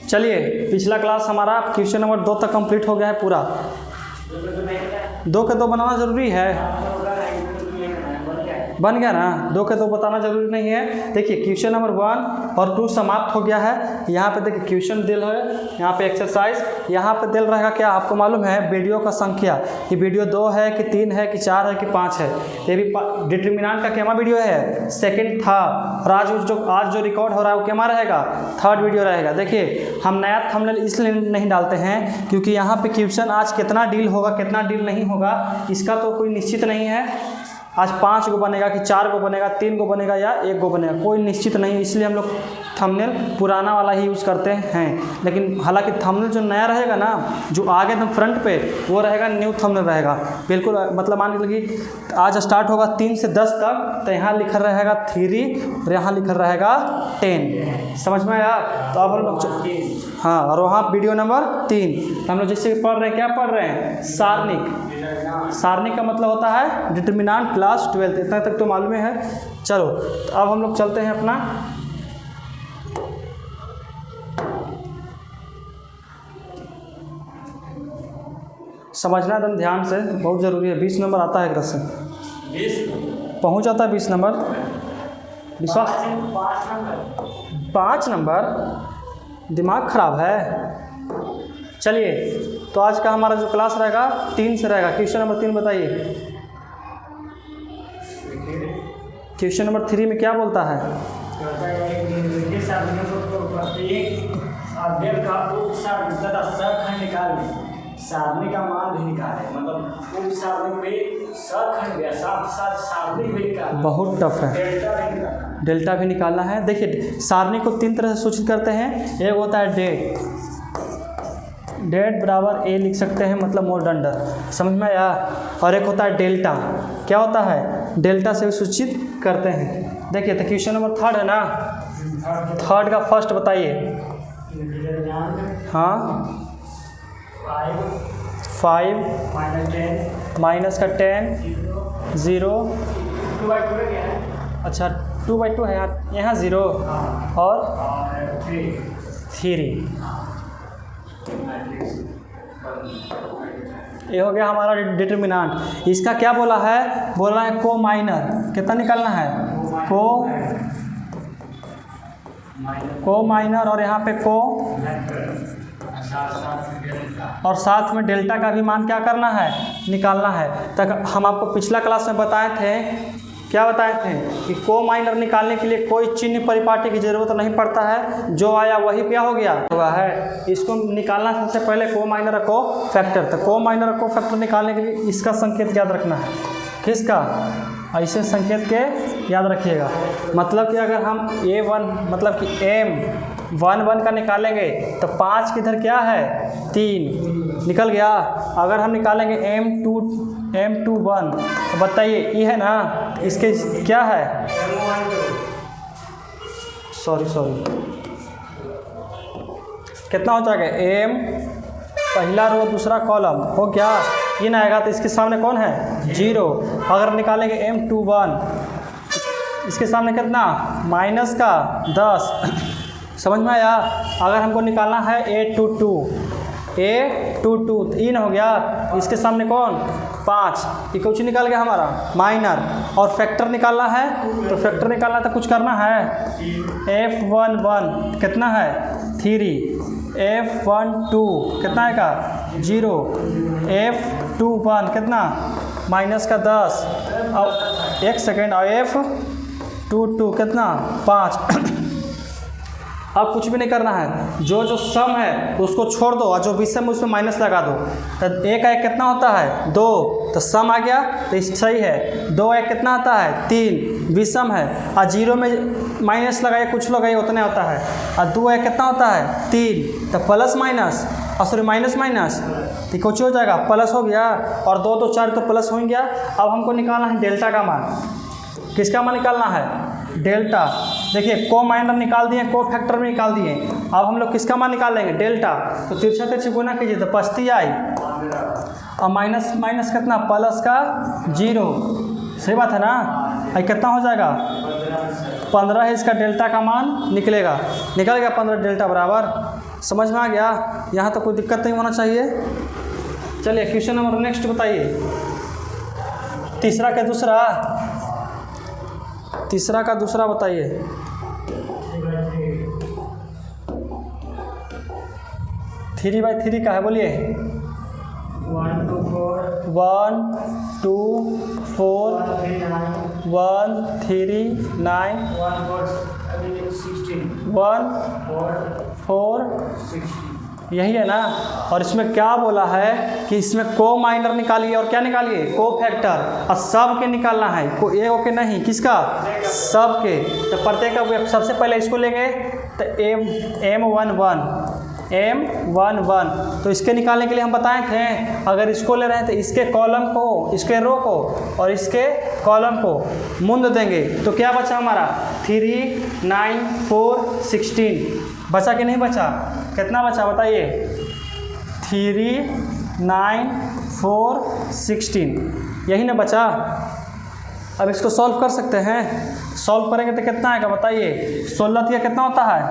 चलिए, पिछला क्लास हमारा क्वेश्चन नंबर 2 तक कंप्लीट हो गया है पूरा। 2 के 2 बनाना ज़रूरी है, बन गया ना। 2 के 2 बताना जरूरी नहीं है। देखिए क्वेश्चन नंबर 1 और 2 समाप्त हो गया है। यहाँ पे देखिए क्वेश्चन दिल है, यहाँ पे एक्सरसाइज, यहाँ पे दिल रहेगा क्या आपको मालूम है, वीडियो का संख्या, कि वीडियो 2 है कि 3 है कि 4 है कि 5 है। ये भी डिटर्मिनेंट का क्या वीडियो है, सेकंड था। और आज जो रिकॉर्ड हो रहा है वो क्या रहेगा, थर्ड वीडियो रहेगा। देखिए हम नया थंबनेल इसलिए नहीं डालते हैं क्योंकि यहाँ पे क्वेश्चन आज कितना डील होगा कितना डील नहीं होगा इसका तो कोई निश्चित नहीं है। आज 5 गो बनेगा कि 4 गो बनेगा, 3 गो बनेगा या 1 गो बनेगा, कोई निश्चित नहीं। इसलिए हम लोग थंबनेल पुराना वाला ही यूज़ करते हैं। लेकिन हालांकि थंबनेल जो नया रहेगा ना, जो आगे एकदम फ्रंट पे, वो रहेगा न्यू थंबनेल रहेगा बिल्कुल। मतलब मान लीजिए आज स्टार्ट होगा 3 से 10 तक, तो यहाँ लिखा रहेगा 3 और यहाँ लिखा रहेगा 10। समझ में आया? तो अब हम लोग हाँ, और वहाँ वीडियो नंबर 3 हम लोग जैसे पढ़ रहे हैं, क्या पढ़ रहे हैं, सारणिक। सारणिक का मतलब होता है डिटर्मिनेंट क्लास 12, इतना तक तो मालूम है। चलो तो अब हम लोग चलते हैं अपना समझना एकदम ध्यान से, बहुत ज़रूरी है। 20 नंबर आता है एक से, 20 पहुँच जाता है 20 नंबर। विश्वास 5 नंबर, दिमाग खराब है। चलिए तो आज का हमारा जो क्लास रहेगा 3 से रहेगा। क्वेश्चन नंबर 3 बताइए। क्वेश्चन नंबर 3 में क्या बोलता है, सारणी का मान भी निकाले, मतलब उप सारणी पे सखंड या साथ सारणी भी निकालना, बहुत टफ है। डेल्टा भी निकालना है। देखिए सारणी को 3 तरह से सूचित करते हैं। एक होता है डेट, डेट बराबर ए लिख सकते हैं, मतलब मोर डंडर, समझ में आया। और एक होता है डेल्टा, क्या होता है, डेल्टा से भी सूचित करते हैं। देखिए तो क्वेश्चन नंबर 3 है ना, 3 का फर्स्ट बताइए। हाँ 5 माइनस का 10 0, अच्छा 2/2 है यहाँ 0 और 3। ये हो गया हमारा डिटर्मिनेंट। इसका क्या बोला है, बोला है को माइनर, कितना निकालना है, को माइनर, और यहाँ पे को, और साथ में डेल्टा का भी मान क्या करना है, निकालना है। तक हम आपको पिछला क्लास में बताए थे, क्या बताए थे कि को माइनर निकालने के लिए कोई चिन्ह परिपाटी की ज़रूरत नहीं पड़ता है, जो आया वही क्या हो गया हुआ है। इसको निकालना सबसे पहले को माइनर को फैक्टर, तो को माइनर को फैक्टर निकालने के लिए इसका संकेत याद रखना है। किसका, ऐसे संकेत के याद रखिएगा। मतलब कि अगर हम A1 मतलब कि M1 का निकालेंगे तो 5 किधर क्या है, 3 निकल गया। अगर हम निकालेंगे M21 तो बताइए ये है ना, इसके क्या है, सॉरी कितना हो जाएगा, M पहला रो दूसरा कॉलम हो गया, ये ना आएगा तो इसके सामने कौन है, 0। अगर निकालेंगे M21 इसके सामने कितना, माइनस का 10, समझ में आया। अगर हमको निकालना है A22 तो इन हो गया, इसके सामने कौन, 5, ये कुछ निकाल गया हमारा माइनर। और फैक्टर निकालना है, तो फैक्टर निकालना तो कुछ करना है, F11 कितना है, 3, F12 कितना आएगा, 0, F21 कितना, माइनस का 10, और 1 सेकेंड, और F22 कितना, 5। अब कुछ भी नहीं करना है, जो सम है उसको छोड़ दो और जो विषम उसमें माइनस लगा दो। तो 1 1 कितना होता है, 2, तो सम आ गया तो सही है। 2 1 कितना आता है, 3, विषम है। और 0 में माइनस लगाइए, कुछ लगाइए, उतना होता है। और 2 1 कितना होता है, 3, तो प्लस माइनस, और सॉरी माइनस तो कुछ हो जाएगा, प्लस हो गया। और 2 2 4 तो प्लस हो गया। अब हमको निकालना है डेल्टा का मान। किसका मान निकालना है, डेल्टा। देखिए को माइनर निकाल दिए, को फैक्टर में निकाल दिए। अब हम लोग किसका मान निकाल लेंगे, डेल्टा। तो तिरछा तिरछी गुना कीजिए तो 5 आई, और माइनस माइनस कितना, प्लस का 0, सही बात है ना। आई कितना हो जाएगा, 15 है, इसका डेल्टा का मान निकलेगा। निकल गया 15 डेल्टा बराबर। समझ में आ गया? यहाँ तो कोई दिक्कत नहीं होना चाहिए। चलिए क्वेश्चन नंबर नेक्स्ट बताइए। तीसरा का दूसरा बताइए। 3/3 का है, बोलिए। 1 2 4 1 2 4 1 1 3 3 9 9 1 4 16 1 4 16 यही है ना। और इसमें क्या बोला है कि इसमें को माइनर निकालिए और क्या निकालिए, को फैक्टर। और सब के निकालना है, को एक के नहीं, किसका, सब के। तो प्रत्येक का सबसे पहले इसको लेंगे तो M11 तो इसके निकालने के लिए हम बताए थे, अगर इसको ले रहे हैं तो इसके कॉलम को, इसके रो को और इसके कॉलम को मुंद देंगे तो क्या बचा हमारा 3 9 4 16 बचा कि नहीं बचा? कितना बचा बताइए? 3 9 4 16 यही ना बचा। अब इसको सॉल्व कर सकते हैं। सॉल्व करेंगे तो कितना आएगा बताइए? 16 का कितना होता है?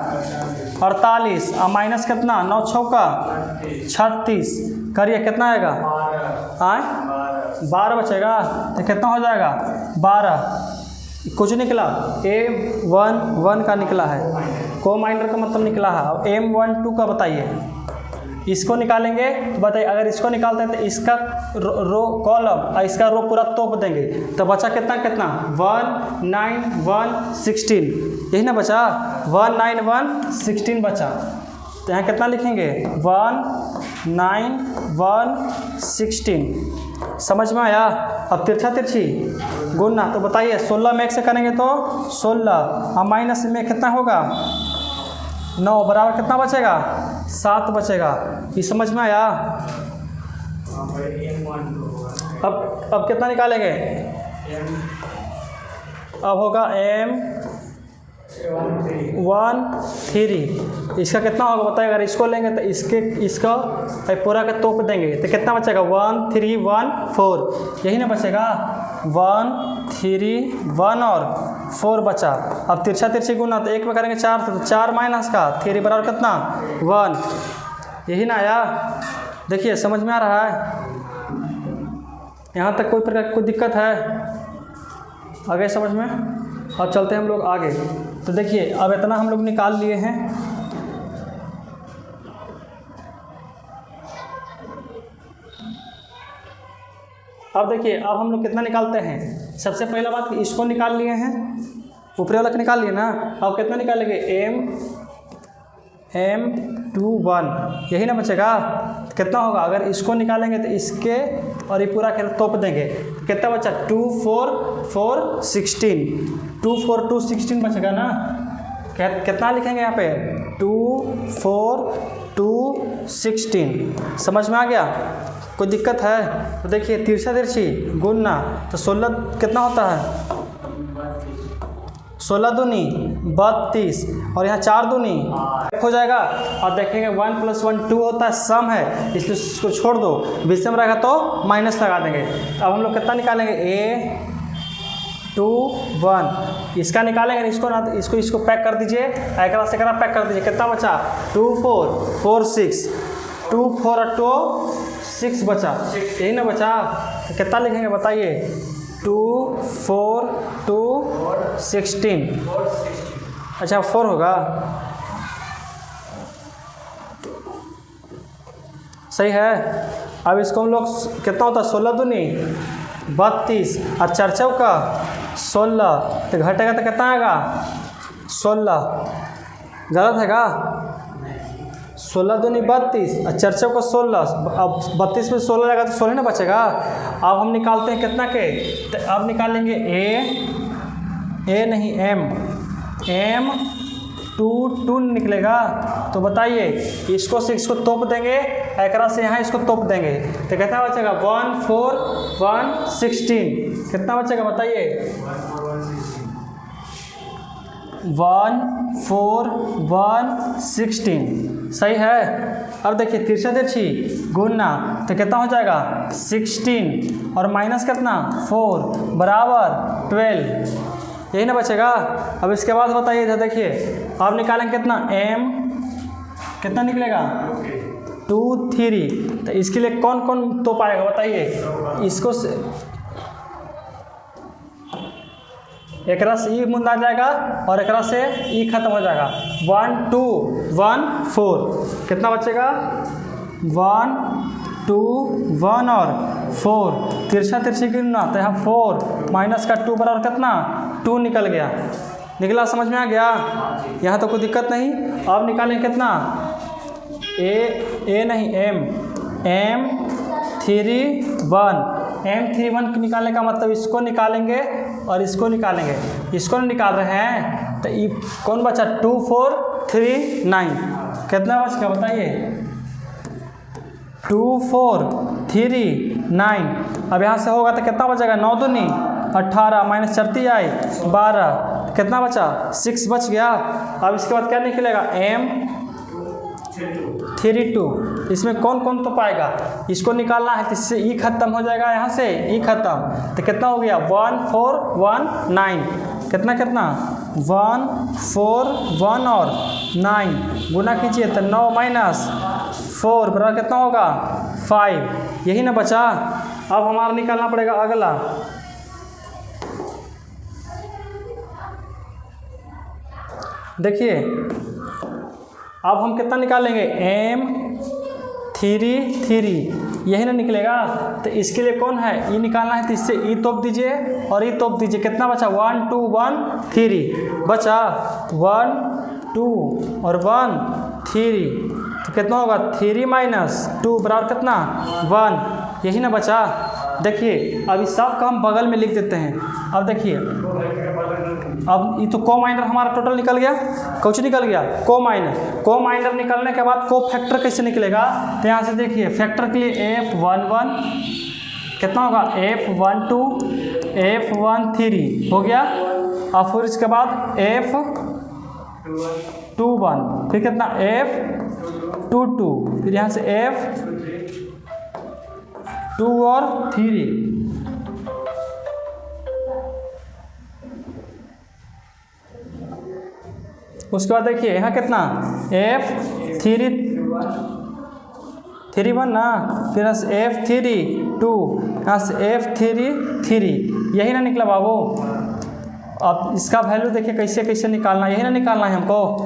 48 और माइनस कितना, 9 छौका 36 करिए, कितना आएगा? 12 बचेगा तो कितना हो जाएगा? 12 कुछ निकला, M11 का निकला है, को माइनर का मतलब निकला है। अब M12 का बताइए। इसको निकालेंगे तो बताइए, अगर इसको निकालते हैं तो इसका रो कॉलम और इसका रो पूरा तोप देंगे तो बचा कितना 1 9 1 16 यही ना बचा। 1 9 1 16 बचा। तो यहाँ कितना लिखेंगे? 1 9 1 16। समझ में आया? अब तिरछी गुणना तो बताइए 16 में 1 से करेंगे तो 16 और माइनस में कितना होगा? 9 बराबर कितना बचेगा? 7 बचेगा। ये समझ में आया? अब कितना निकालेंगे? अब होगा M13 इसका कितना होगा बताइए? अगर इसको लेंगे तो इसका पूरा का तोप देंगे तो कितना बचेगा? 1 3 1 4 यही ना बचेगा। 1 3 1 और 4 बचा। अब तिरछी गुना तो 1 में करेंगे 4 तो 4 माइनस का 3 बराबर कितना? 1 यही ना आया? देखिए समझ में आ रहा है? यहाँ तक कोई प्रकार की कोई दिक्कत है? आगे समझ में? अब चलते हैं हम लोग आगे। तो देखिए अब इतना हम लोग निकाल लिए हैं। अब देखिए अब हम लोग कितना निकालते हैं। सबसे पहला बात कि इसको निकाल लिए हैं, ऊपरी वाला निकाल लिए ना। अब कितना निकालेंगे? M21 यही ना बचेगा। कितना होगा? अगर इसको निकालेंगे तो इसके और ये पूरा तोप देंगे तो कितना बचा? 2 4 4 16 2 4 2 16 बचेगा ना। कितना लिखेंगे यहाँ पे? 2 4 2 16। समझ में आ गया? कोई दिक्कत है? तो देखिए तिरछी गुणना तो 16 कितना होता है? 16 दूनी 32 और यहाँ 4 दूनी हो जाएगा। और देखेंगे 1 + 1 2 होता है, सम है, इसलिए इसको छोड़ दो। विषम रहेगा तो माइनस लगा देंगे। अब हम लोग कितना निकालेंगे? A21 इसका निकालेंगे। इसको ना इसको पैक कर दीजिए, एकरा से पैक कर दीजिए। कितना बचा? 2 4 4 6 2 4 और 2 6 बचा, यही ना बचा। तो कितना लिखेंगे बताइए? 2 4 2 16 अच्छा 4 होगा, सही है। अब इसको हम लोग कितना होता है? 16 दूनी 32 और 4 चौका 16 तो घटेगा तो कितना आएगा? 16 गलत है का? 16 दूनी 32 और 4 चौका 16। अब 32 में 16 लगा तो 16 ना बचेगा। अब हम निकालते हैं कितना के? तो अब निकालेंगे ए नहीं M22 निकलेगा। तो बताइए इसको से इसको तोप देंगे, एकरा से यहाँ इसको तोप देंगे तो कितना बचेगा? 1 4 1 16 कितना बचेगा बताइए? 1 4 1 16 सही है। अब देखिए तिरछी गुणना तो कितना हो जाएगा? 16 और माइनस कितना? 4 बराबर 12 यही ना बचेगा। अब इसके बाद बताइए इधर देखिए, अब निकालेंगे कितना m, कितना निकलेगा 2 3। तो इसके लिए कौन कौन तो पाएगा बताइए। इसको एक से ई मुंद आ जाएगा और एक से ई खत्म हो जाएगा। 1 2 1 4 कितना बचेगा 1 2 1 और 4। तिरछा तिरछी गिनना तो यहाँ 4 माइनस का 2 बराबर कितना 2 निकल गया। निकला, समझ में आ गया। यहाँ तो कोई दिक्कत नहीं। अब निकालें कितना ए नहीं m 3 1। m 3 1 निकालने का मतलब इसको निकालेंगे और इसको निकालेंगे। इसको निकाल रहे हैं तो ये कौन बचा 2 4 3 9 कितना बच गया बताइए 2 4 3 9। अब यहाँ से होगा तो कितना बचेगा 9 दूनी 18 माइनस 4 आई 12 कितना बचा 6 बच गया। अब इसके बाद क्या निकलेगा m 3 2। इसमें कौन कौन तो पाएगा इसको निकालना है तो इससे ई खत्म हो जाएगा। यहाँ से ई खत्म तो कितना हो गया 1 4 1 9 कितना 1 4 1 और 9 गुना कीजिए तो 9 माइनस 4 बराबर कितना होगा 5। यही ना बचा। अब हमारा निकालना पड़ेगा अगला। देखिए अब हम कितना निकालेंगे m 3 3 यही ना निकलेगा। तो इसके लिए कौन है ई निकालना है तो इससे ई तोप दीजिए और ई तोप दीजिए। कितना बचा 1 2 1 3 बचा 1 2 और 1 3 तो कितना होगा 3 माइनस 2 बराबर कितना 1। यही ना बचा। देखिए अब इस सब का हम बगल में लिख देते हैं। अब देखिए अब ये तो को माइनर हमारा टोटल निकल गया। कुछ निकल गया को माइनर निकलने के बाद को फैक्टर कैसे निकलेगा तो यहाँ से देखिए फैक्टर के लिए F11 कितना होगा F12 F13 हो गया। और फिर इसके बाद F21 फिर कितना F22 फिर यहाँ से F2 और 3 उसके बाद देखिए यहाँ कितना F3 1 ना फिर F3 2 यहाँ से F3 3 यही ना निकला बाबू। अब इसका वैल्यू देखिए कैसे कैसे निकालना यही ना निकालना है हमको।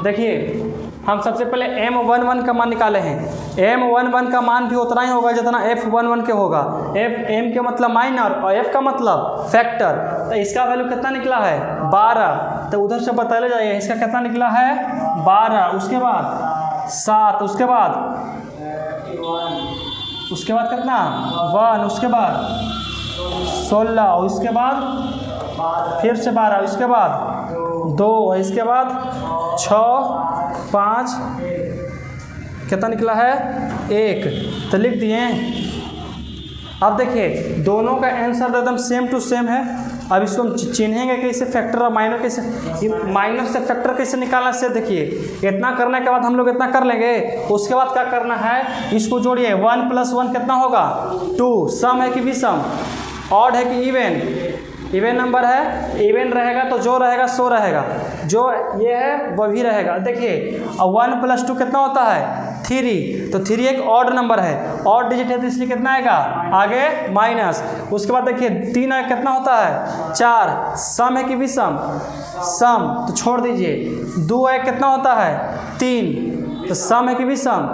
देखिए हम सबसे पहले M11 का मान निकाले हैं। M11 का मान भी उतना ही होगा जितना F11 के होगा। M के मतलब माइनर और F का मतलब फैक्टर। तो इसका वैल्यू कितना निकला है 12। तो उधर से बता जाइए इसका कितना निकला है 12। उसके बाद 7 उसके बाद कितना 1 उसके बाद 16 उसके बाद फिर से 12 उसके बाद 2 इसके बाद 6 5 कितना निकला है 1। तो लिख दिए। अब देखिए दोनों का आंसर एकदम सेम टू सेम है। अब इसको हम चिन्हेंगे कैसे फैक्टर और माइनर कैसे माइनर से फैक्टर कैसे निकालना से देखिए इतना करने के बाद हम लोग इतना कर लेंगे। उसके बाद क्या करना है इसको जोड़िए 1 + 1 कितना होगा 2। सम है कि विषम ऑड है कि इवन नंबर है। इवन रहेगा तो जो रहेगा सो रहेगा जो ये है वह भी रहेगा। देखिए अब 1 + 2 कितना होता है 3। तो 3 एक ऑड नंबर है ऑड डिजिट है तो इसलिए कितना आएगा आगे माइनस। उसके बाद देखिए 3 कितना होता है 4। सम है कि विषम सम तो छोड़ दीजिए। 2 कितना होता है 3 तो सम है कि विषम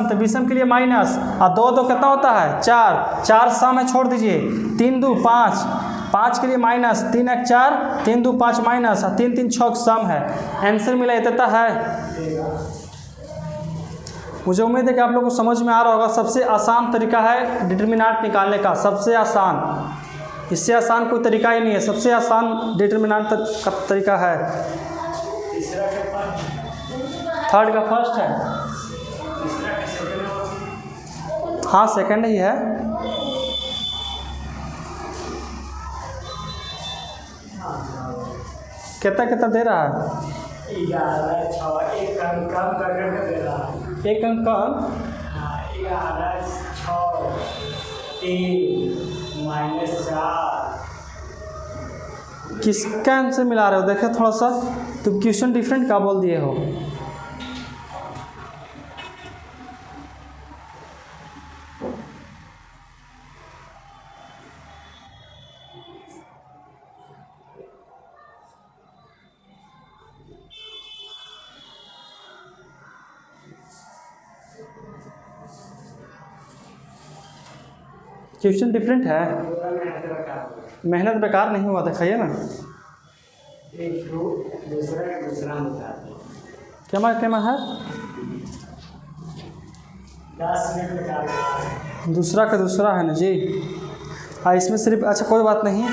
तो विषम के लिए माइनस। और 2 कितना होता है 4 सम है छोड़ दीजिए। 3 2 5 के लिए माइनस। 3 1 4 3 2 5 माइनस 3 3 6 सम है। आंसर मिला देता है। मुझे उम्मीद है कि आप लोगों को समझ में आ रहा होगा। सबसे आसान तरीका है डिटरमिनेंट निकालने का। सबसे आसान इससे आसान कोई तरीका ही नहीं है। सबसे आसान डिटरमिनेंट का तरीका है। थर्ड का फर्स्ट है हाँ सेकंड ही है। कितना दे रहा है 11 कम करके दे रहा है। एक अंक कम 11 6 3 -4। किसका आंसर मिला रहे हो? देखो थोड़ा सा, तुम क्वेश्चन डिफरेंट का बोल दिए हो। क्वेश्चन डिफरेंट है, मेहनत बेकार नहीं हुआ, दिखाइए ना। एक दूसरा क्या है 10 मिनट निकाल। दूसरा का दूसरा है ना जी। हाँ, इसमें सिर्फ, अच्छा कोई बात नहीं।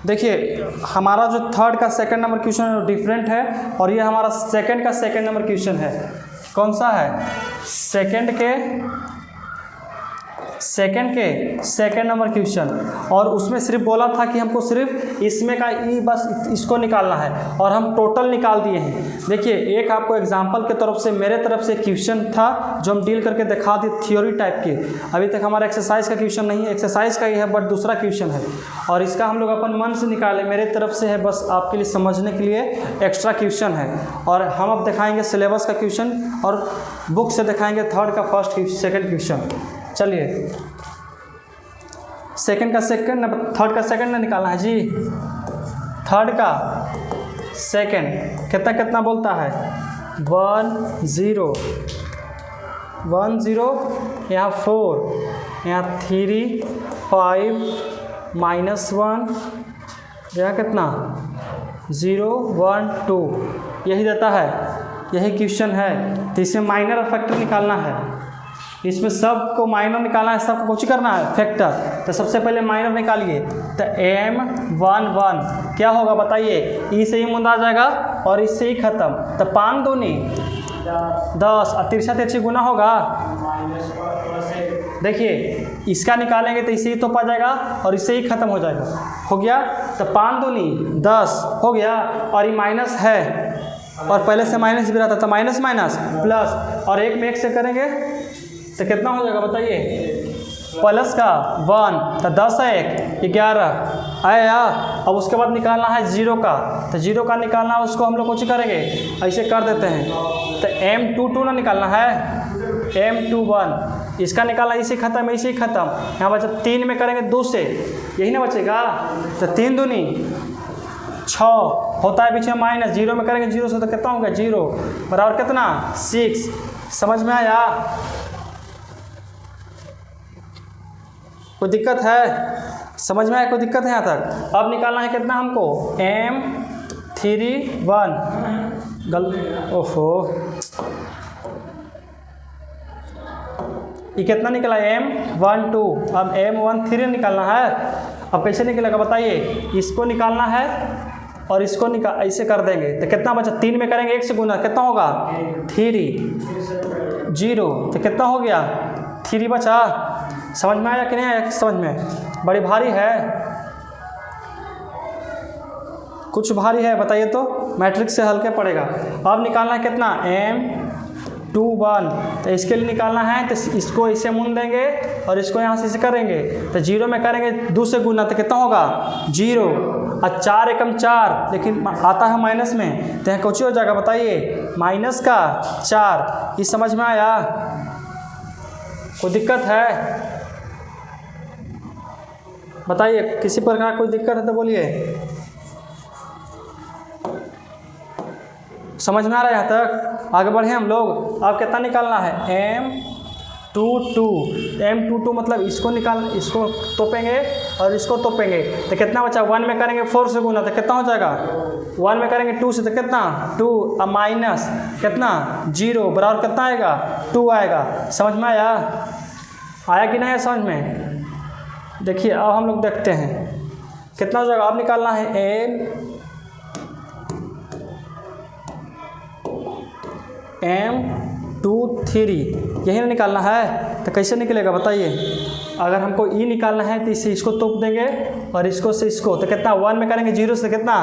देखिए हमारा जो थर्ड का सेकंड नंबर क्वेश्चन है वो डिफरेंट है, और ये हमारा सेकंड का सेकंड नंबर क्वेश्चन है। कौन सा है? सेकंड के सेकंड नंबर क्वेश्चन। और उसमें सिर्फ बोला था कि हमको सिर्फ इसमें का ई बस इसको निकालना है, और हम टोटल निकाल दिए हैं। देखिए एक आपको एग्जांपल के तरफ से मेरे तरफ से क्वेश्चन था जो हम डील करके दिखा दिए, थ्योरी टाइप के। अभी तक हमारा एक्सरसाइज का क्वेश्चन नहीं है, एक्सरसाइज का ही है बट दूसरा क्वेश्चन है, और इसका हम लोग अपन मन से निकाले, मेरे तरफ से है, बस आपके लिए समझने के लिए एक्स्ट्रा क्वेश्चन है। और हम अब दिखाएंगे सिलेबस का क्वेश्चन, और बुक से दिखाएंगे थर्ड का फर्स्ट सेकंड क्वेश्चन। चलिए सेकंड का सेकंड, थर्ड का सेकंड ना निकालना है जी। थर्ड का सेकंड कितना कितना बोलता है? 1 0 1 0, यहाँ 4, यहाँ 3 5 -1, यहाँ कितना 0 1 2, यही देता है, यही क्वेश्चन है। तो इसमें माइनर और फैक्टर निकालना है, इसमें सब को माइनर निकालना है, सबको कुछ करना है फैक्टर। तो सबसे पहले माइनर निकालिए। तो M11 क्या होगा बताइए? ई से ही मुंदा जाएगा और इससे ही खत्म। तो 5 दूनी 10, और तिरछा तिरछी गुना होगा। देखिए इसका निकालेंगे तो इसे ही तो पा जाएगा और इससे ही खत्म हो जाएगा। हो गया? तो 5 दूनी 10 हो गया, और ये माइनस है और पहले से माइनस भी रहता, तो माइनस माइनस प्लस, और एक में एक से करेंगे तो कितना हो जाएगा बताइए? प्लस का 1, तो 10 है 1 11 आया। अब उसके बाद निकालना है 0 का, तो 0 का निकालना है, उसको हम लोग कुछ करेंगे ऐसे कर देते हैं। तो M22 ना निकालना है, M21 इसका निकालना, इसे ख़त्म इसे ही ख़त्म। यहाँ बचा 3 में करेंगे 2 से, यही ना बचेगा। तो 3 दूनी 6 होता है, पीछे माइनस, 0 में करेंगे 0 से तो कितना होगा 0 बराबर कितना 6। समझ में आया? कोई दिक्कत है? समझ में आया? कोई दिक्कत है यहाँ तक? अब निकालना है कितना हमको? M31 ओहो, ये कितना निकला? M12। अब M13 निकालना है। अब कैसे निकलेगा बताइए? इसको निकालना है और इसको ऐसे कर देंगे तो कितना बचा? 3 में करेंगे 1 से गुना, कितना होगा 3 0, तो कितना हो गया 3 बचा। समझ में आया कि नहीं आया? समझ में? बड़ी भारी है, कुछ भारी है बताइए तो, मैट्रिक्स से हल्के पड़ेगा। अब निकालना है कितना? M21। तो इसके लिए निकालना है तो इसको इसे मुन देंगे और इसको यहाँ से इसे करेंगे, तो 0 में करेंगे 2 से गुना, तो कितना होगा 0, और 4 एकम 4, लेकिन आता है माइनस में, तो यहाँ कुछ हो जाएगा बताइए? माइनस का 4। ये समझ में आया? कोई दिक्कत है बताइए? किसी प्रकार कोई दिक्कत है तो बोलिए। समझ में आ रहा है यहाँ तक? आगे बढ़े हम लोग। अब कितना निकालना है? M22 मतलब इसको इसको तोपेंगे और इसको तोपेंगे, तो कितना बचा? 1 में करेंगे 4 से गुना, तो कितना हो जाएगा? 1 में करेंगे 2 से, तो कितना 2, अब माइनस कितना 0 बराबर कितना आएगा? 2 आएगा। समझ में आया? आया कि नहीं है समझ में? देखिए अब हम लोग देखते हैं कितना हो जाएगा। अब निकालना है M23, यही ना निकालना है। तो कैसे निकलेगा बताइए? अगर हमको ई निकालना है तो इसे इसको तोप देंगे और इसको से इसको, तो कितना 1 में करेंगे 0 से, कितना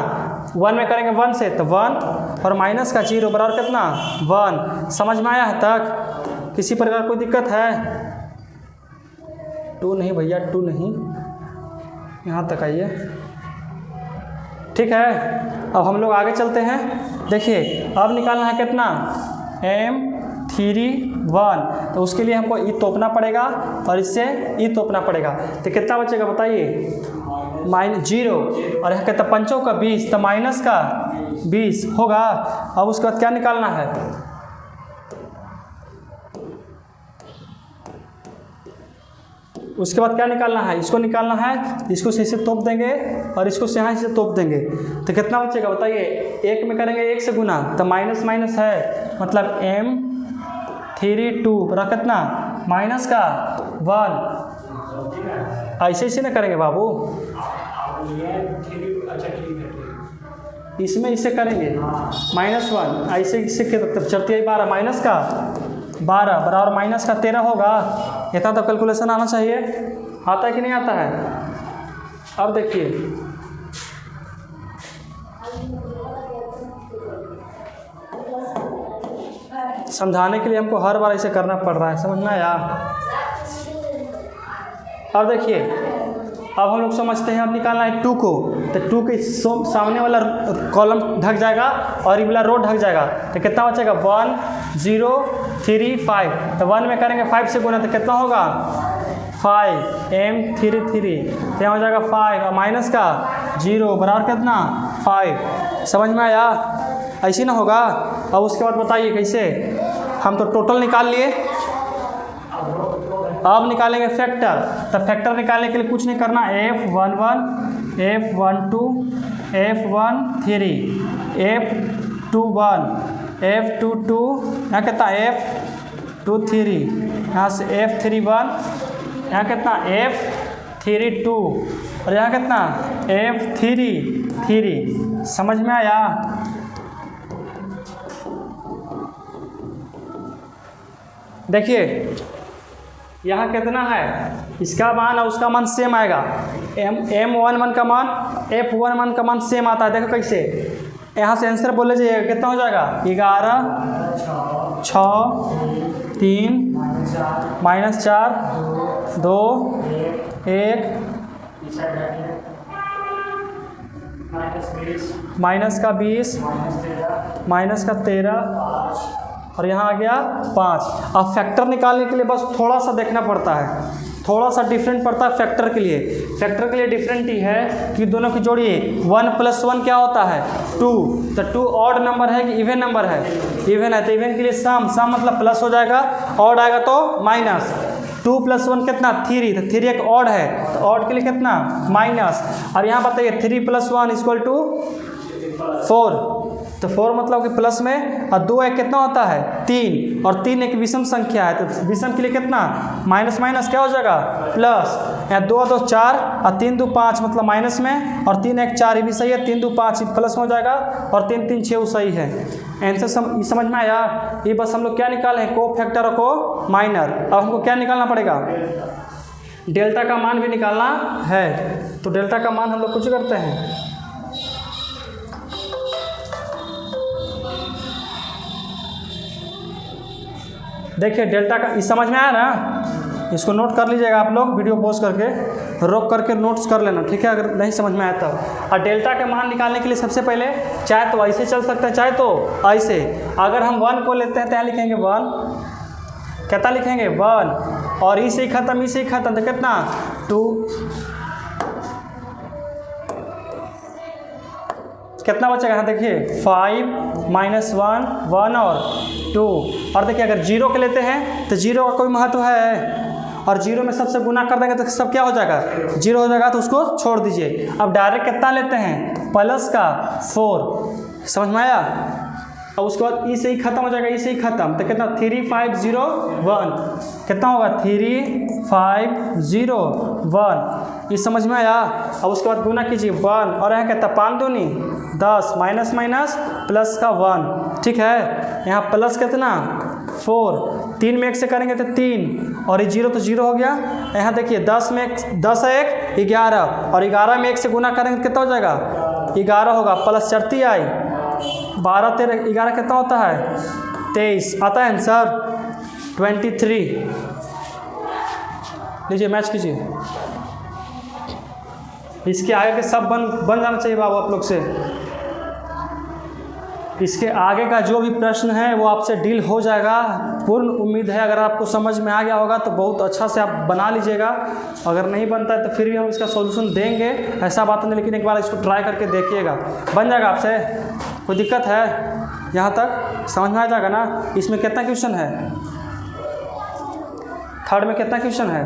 1 में करेंगे 1 से, तो 1 और माइनस का 0 बराबर कितना 1। समझ में आया है तक? किसी प्रकार कोई दिक्कत है? 2 नहीं भैया, 2 नहीं, यहाँ तक आइए। ठीक है, अब हम लोग आगे चलते हैं। देखिए अब निकालना है कितना, M31, तो उसके लिए हमको ई तोपना पड़ेगा और इससे ई तोपना पड़ेगा। तो कितना बचेगा बताइए, -0, और यहाँ कहता 5 का 20, तो माइनस का 20 होगा। अब उसके बाद क्या निकालना है, उसके बाद क्या निकालना है, इसको निकालना है, इसको से इसे तोप देंगे और इसको से यहाँ से तोप देंगे। तो कितना बचेगा बताइए, 1 में करेंगे 1 से गुना, तो माइनस माइनस है, मतलब M32 बराबर कितना, माइनस का 1। ऐसे इसे ना करेंगे बाबू, इसमें इसे करेंगे -1, ऐसे इससे चलती 12, माइनस का 12 बराबर माइनस का 13 होगा। इतना तो कैलकुलेशन आना चाहिए, आता है कि नहीं आता है। अब देखिए समझाने के लिए हमको हर बार ऐसे करना पड़ रहा है, समझ में आया। अब देखिए अब हम लोग समझते हैं, अब निकालना है 2 को, तो 2 के सामने वाला कॉलम ढक जाएगा और ये वाला रो ढक जाएगा। तो कितना बचेगा, 1 0 3 5, तो 1 में करेंगे 5 से गुना, तो कितना होगा 5, M33, तो यहाँ हो जाएगा 5 और माइनस का 0 बराबर कितना 5। समझ में आया, ऐसे ना होगा। अब उसके बाद बताइए कैसे, हम तो टोटल निकाल लिए, अब निकालेंगे फैक्टर। तो फैक्टर निकालने के लिए कुछ नहीं करना, F11 F12 F13 F21 F22, यहाँ कितना F23, यहाँ से F31, यहाँ कितना F32 और यहाँ कितना F33। समझ में आया। देखिए यहाँ कितना है, इसका मान और उसका मान सेम आएगा। M11 का मान F11 का मान सेम आता है। देखो कैसे, यहाँ से आंसर बोले जाइए, कितना हो जाएगा 11 6 3 -4 2 1 माइनस का 20 माइनस का 13 और यहाँ आ गया 5। अब फैक्टर निकालने के लिए बस थोड़ा सा देखना पड़ता है, थोड़ा सा डिफरेंट पड़ता है फैक्टर के लिए। फैक्टर के लिए डिफरेंट ही है कि दोनों की जोड़ी 1 + 1 क्या होता है 2, तो 2 ऑड नंबर है कि इवन नंबर है, इवन है, तो इवन के लिए सम मतलब प्लस हो जाएगा, ऑड आएगा तो माइनस। 2 + 1 कितना 3, तो 3 एक ऑड है, तो ऑड के लिए कितना माइनस। और यहाँ बताइए 3 + 1 = 4, तो 4 मतलब कि प्लस में, और 2 एक कितना होता है 3, और 3 एक विषम संख्या है, तो विषम के लिए कितना माइनस माइनस क्या हो जाएगा प्लस। यहाँ 2 2 4 और 3 2 5 मतलब माइनस में, और 3 1 4 ये भी सही है, 3 2 5 प्लस हो जाएगा, और 3 3 6 सही है। आंसर समझ में आया। ये बस हम लोग क्या निकाले हैं, को फैक्टर और को माइनर। अब हमको क्या निकालना पड़ेगा, डेल्टा का मान भी निकालना है। तो डेल्टा का मान हम लोग कुछ करते हैं, देखिए डेल्टा का समझ में आया ना, इसको नोट कर लीजिएगा आप लोग, वीडियो पॉज करके रोक करके नोट्स कर लेना, ठीक है, अगर नहीं समझ में आया तब। और डेल्टा का मान निकालने के लिए सबसे पहले चाहे तो ऐसे चल सकता है, चाहे तो ऐसे। अगर हम 1 को लेते हैं तो यहाँ लिखेंगे 1, कितना लिखेंगे 1, और ई से ही खत्म, ई से ही खत्म, तो कितना 2, कितना बचेगा यहाँ देखिए 5 -1 1 और 2। और देखिए अगर 0 के लेते हैं तो 0 का कोई महत्व है, और 0 में सबसे गुना कर देंगे तो सब क्या हो जाएगा 0 हो जाएगा, तो उसको छोड़ दीजिए। अब डायरेक्ट कितना लेते हैं प्लस का 4, समझ में आया। और उसके बाद ई से ही खत्म हो जाएगा, ई से ही खत्म, तो कितना 3 5 0 1, कितना होगा 3 5 0 1, ये समझ में आया। अब उसके बाद गुना कीजिए 1, और यहाँ कहता 5 दूनी 10 माइनस माइनस प्लस का 1, ठीक है। यहाँ प्लस कितना 4, 3 में 1 से करेंगे तो 3, और ये 0 तो 0 हो गया। यहाँ देखिए 10 में 10 है 1 11, और 11 में 1 से गुना करेंगे कितना हो जाएगा 11 होगा, प्लस 4 आई 12 13 11 कितना होता है 23, आता है आंसर 23। लीजिए मैच कीजिए। इसके आगे के सब बन जाना चाहिए बाबू आप लोग से। इसके आगे का जो भी प्रश्न है वो आपसे डील हो जाएगा, पूर्ण उम्मीद है। अगर आपको समझ में आ गया होगा तो बहुत अच्छा से आप बना लीजिएगा, अगर नहीं बनता है तो फिर भी हम इसका सॉल्यूशन देंगे, ऐसा बात नहीं, लेकिन एक बार इसको ट्राई करके देखिएगा। बन जाएगा आपसे? कोई दिक्कत है यहाँ तक? समझ में आ जाएगा ना? इसमें कितना क्वेश्चन है? थर्ड में कितना क्वेश्चन है?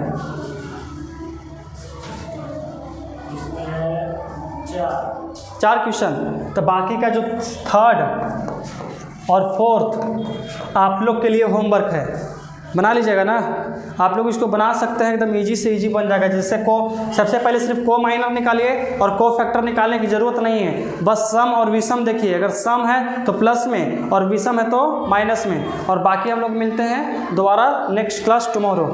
चार क्वेश्चन। तो बाकी का जो थर्ड और फोर्थ आप लोग के लिए होमवर्क है, बना लीजिएगा ना। आप लोग इसको बना सकते हैं, एकदम इजी से इजी बन जाएगा। जैसे सबसे पहले सिर्फ को माइनर निकालिए और को फैक्टर निकालने की ज़रूरत नहीं है, बस सम और विषम देखिए। अगर सम है तो प्लस में और विषम है तो माइनस में। और बाकी हम लोग मिलते हैं दोबारा नेक्स्ट क्लास टुमारो।